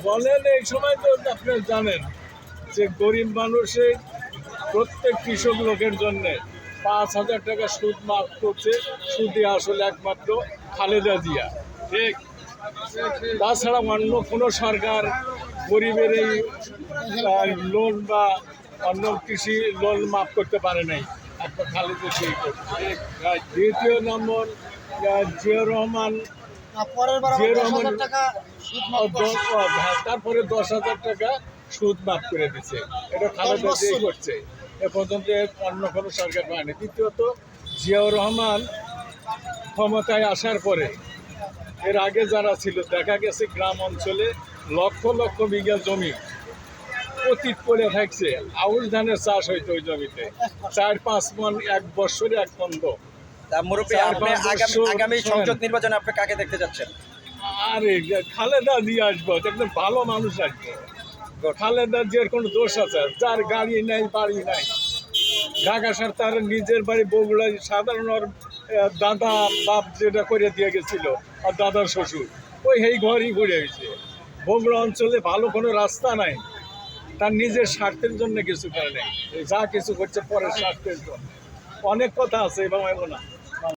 বলেন এই সময় তো আপনি জানেন যে গরিব মানুষের প্রত্যেক কৃষক লোকের জন্য 5,000 টাকা সুদ মাফ করছে। সুদে আসলে একমাত্র খালেদা জিয়া, ঠিক। তাছাড়া অন্য কোনো সরকার গরিবের এই লোন বা অন্য কৃষি লোন মাফ করতে পারে নাই, একবার খালেদা জিয়া করছে। দ্বিতীয় নম্বর জিয়া রহমান, তারপরে 10,000 টাকা সুদ মাফ করে দিচ্ছে। এটা খালেদা জিয়া করছে, এ পর্যন্ত অন্য কোনো সরকার পায়নি। দ্বিতীয়ত জিয়াউর রহমান ক্ষমতায় আসার পরে এর আগে যারা ছিল দেখা গেছে গ্রাম অঞ্চলে লক্ষ লক্ষ বিঘা জমি অতীত করে থাকছে। আউশ ধানের চাষ হইতো ওই জমিতে 4-5 মণ এক বৎসরে এক পন্দ। আগামী সংসদ নির্বাচনে আপনি কাকে দেখতে যাচ্ছেন? আরে খালেদা জিয়া আসবো, একদম ভালো মানুষ আসবে। খালেদা জিয়ার কোনো দোষ আছে? যার গাড়ি নাই, বাড়ি নাই, ঢাকা শহর তার নিজের বাড়ি বগুড়ায়, সাধারণ ওর দাদা বাপ যেটা করে দিয়ে গেছিল আর দাদার শ্বশুর ওই এই ঘরই ঘুরে গেছে। বগুড়া অঞ্চলে ভালো কোনো রাস্তা নাই, তার নিজের স্বার্থের জন্য কিছু করে নেই, যা কিছু করছে পরের স্বার্থের জন্য। অনেক কথা আছে এবং না।